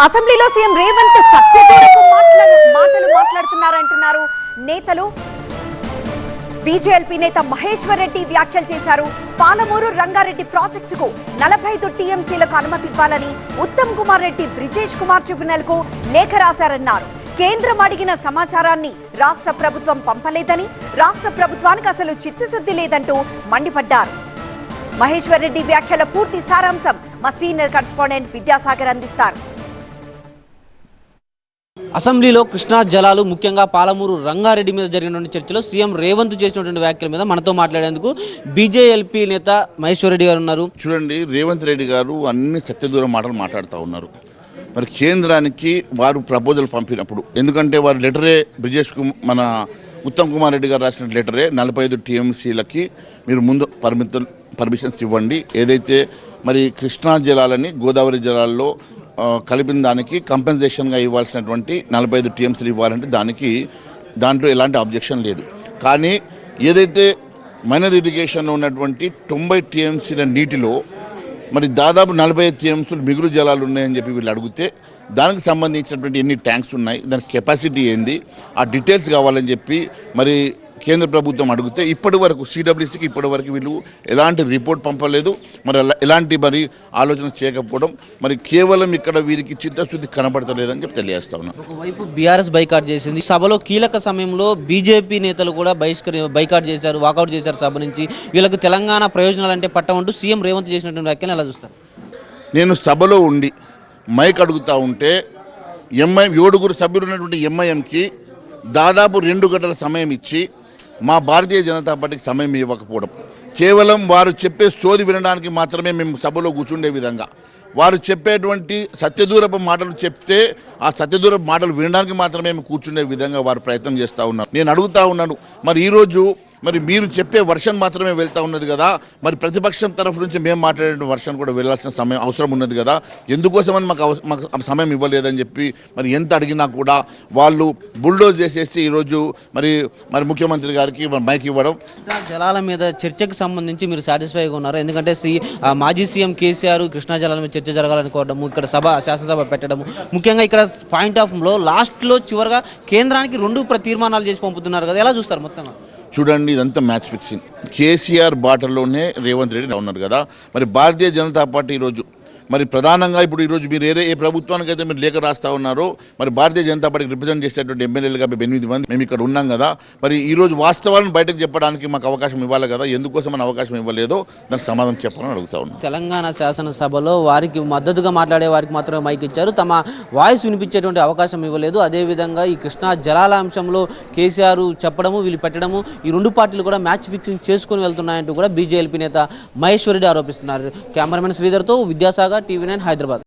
అసెంబ్లీలో సీఎం రేవంత్ సత్యదూరపు మాటలు మాట్లాడుతున్నారంటున్నారు నేతలు. బీజేఎల్పీ నేత మహేశ్వర్ రెడ్డి వ్యాఖ్యలు చేశారు. పాలమూరు రంగారెడ్డి ప్రాజెక్టుకు 45 టీఎంసీలకు అనుమతి ఇవ్వాలని ఉత్తమ్ కుమార్ రెడ్డి బ్రిజేష్ కుమార్ ట్రిబ్యునల్ కు లేఖ రాశారన్నారు. కేంద్రం అడిగిన సమాచారాన్ని రాష్ట్ర ప్రభుత్వం పంపలేదని, రాష్ట్ర ప్రభుత్వానికి అసలు చిత్తశుద్ధి లేదంటూ మండిపడ్డారు. మహేశ్వర్ రెడ్డి వ్యాఖ్యల పూర్తి సారాంశం మా సీనియర్ కరెస్పాండెంట్ విద్యాసాగర్ అందిస్తారు. అసెంబ్లీలో కృష్ణా జలాలు ముఖ్యంగా పాలమూరు రంగారెడ్డి మీద జరిగినటువంటి చర్చలో సీఎం రేవంత్ చేసినటువంటి వ్యాఖ్యల మీద మనతో మాట్లాడేందుకు బీజేఎల్పీ నేత మహేశ్వర్ రెడ్డి గారు ఉన్నారు. చూడండి, రేవంత్ రెడ్డి గారు అన్ని సత్యదూరం మాటలు మాట్లాడుతూ ఉన్నారు. మరి కేంద్రానికి వారు ప్రపోజల్ పంపినప్పుడు, ఎందుకంటే వారు లెటరే మన ఉత్తమ్ కుమార్ రెడ్డి గారు రాసిన లెటరే 45 టీఎంసీలకి మీరు ముందు పర్మిషన్స్ ఇవ్వండి, ఏదైతే మరి కృష్ణా జలాలని గోదావరి జలాల్లో కలిపిన దానికి కంపెన్సేషన్గా ఇవ్వాల్సినటువంటి 45 టీఎంసీలు ఇవ్వాలంటే దాంట్లో ఎలాంటి అబ్జెక్షన్ లేదు. కానీ ఏదైతే మైనర్ ఇరిగేషన్లో ఉన్నటువంటి 90 టీఎంసీల నీటిలో మరి దాదాపు 45 టీఎంసీలు మిగులు జలాలు ఉన్నాయని చెప్పి వీళ్ళు అడిగితే, దానికి సంబంధించినటువంటి ఎన్ని ట్యాంక్స్ ఉన్నాయి, దాని కెపాసిటీ ఏంది, ఆ డీటెయిల్స్ కావాలని చెప్పి మరి కేంద్ర ప్రభుత్వం అడిగితే ఇప్పటి వరకు సిడబ్ల్యూసీకి వీళ్ళు ఎలాంటి రిపోర్ట్ పంపలేదు. మరి ఎలాంటి ఆలోచన చేయకపోవడం, మరి కేవలం ఇక్కడ వీరికి చిత్తశుద్ధి కనబడతలేదని చెప్పి తెలియజేస్తా ఉన్నాం. ఒకవైపు బీఆర్ఎస్ బైకాట్ చేసింది, సభలో కీలక సమయంలో బీజేపీ నేతలు కూడా బైకాట్ చేశారు, వాకౌట్ చేశారు సభ నుంచి. వీళ్ళకు తెలంగాణ ప్రయోజనాలు అంటే పట్టమంటూ సీఎం రేవంత్ చేసినటువంటి వ్యాఖ్యలు ఎలా చూస్తారు? నేను సభలో ఉండి మైక్ అడుగుతూ ఉంటే 7 సభ్యులు ఉన్నటువంటి ఎంఐఎంకి దాదాపు 2 గంటల సమయం ఇచ్చి మా భారతీయ జనతా పార్టీకి సమయం ఇవ్వకపోవడం, కేవలం వారు చెప్పే సోది వినడానికి మాత్రమే మేము సభలో కూర్చుండే విధంగా, వారు చెప్పేటువంటి సత్యదూరపు మాటలు చెప్తే ఆ సత్యదూరపు మాటలు వినడానికి మాత్రమే మేము కూర్చుండే విధంగా వారు ప్రయత్నం చేస్తూ ఉన్నారు. నేను అడుగుతూ ఉన్నాను, మరి ఈరోజు మరి మీరు చెప్పే వర్షన్ మాత్రమే వెళ్తూ ఉన్నది కదా, మరి ప్రతిపక్షం తరఫు నుంచి మేము మాట్లాడే వర్షన్ కూడా వెళ్ళాల్సిన సమయం అవసరం ఉన్నది కదా, ఎందుకోసమని మాకు సమయం ఇవ్వలేదని చెప్పి మరి ఎంత అడిగినా కూడా వాళ్ళు బుల్డోజ్ చేసేసి ఈరోజు మరి ముఖ్యమంత్రి గారికి మైక్ ఇవ్వడం. కృష్ణా జలాల మీద చర్చకు సంబంధించి మీరు సాటిస్ఫైగా ఉన్నారు? ఎందుకంటే మాజీ సీఎం కేసీఆర్ కృష్ణా జలాల మీద చర్చ జరగాలనుకోవడము, ఇక్కడ శాసనసభ పెట్టడము, ముఖ్యంగా ఇక్కడ పాయింట్ ఆఫ్ లో లాస్ట్లో చివరిగా కేంద్రానికి 2 తీర్మానాలు చేసి పంపుతున్నారు కదా, ఎలా చూస్తారు మొత్తంగా? చూడండి, ఇదంతా మ్యాచ్ ఫిక్సింగ్. కేసీఆర్ బాటలోనే రేవంత్ రెడ్డి ఉన్నారు కదా. మరి భారతీయ జనతా పార్టీ ఈరోజు మరి ప్రధానంగా ఇప్పుడు ఈరోజు మీరు ఏ ప్రభుత్వానికి అయితే మీరు లేఖ రాస్తూ ఉన్నారో, మరి భారతీయ జనతా పార్టీకి రిప్రజెంట్ చేసేటువంటి ఎమ్మెల్యేలుగా 8 మంది మేము ఇక్కడ ఉన్నాం కదా, మరి ఈరోజు వాస్తవాలను బయటకు చెప్పడానికి మాకు అవకాశం ఇవ్వాలి కదా, ఎందుకోసం మన అవకాశం ఇవ్వలేదో దానికి సమాధానం చెప్పాలని అడుగుతా ఉన్నాం. తెలంగాణ శాసనసభలో వారికి మద్దతుగా మాట్లాడే వారికి మాత్రమే మైక్ ఇచ్చారు, తమ వాయిస్ వినిపించేటువంటి అవకాశం ఇవ్వలేదు. అదేవిధంగా ఈ కృష్ణా జలాల అంశంలో కేసీఆర్ చెప్పడము, వీళ్ళు పెట్టడము, ఈ 2 పార్టీలు కూడా మ్యాచ్ ఫిక్సింగ్ చేసుకుని వెళ్తున్నాయంటూ కూడా బీజేఎల్పీ నేత మహేశ్వర్ రెడ్డి ఆరోపిస్తున్నారు. కెమెరామెన్ శ్రీధర్తో విద్యాసాగర్, TV9 హైదరాబాద్.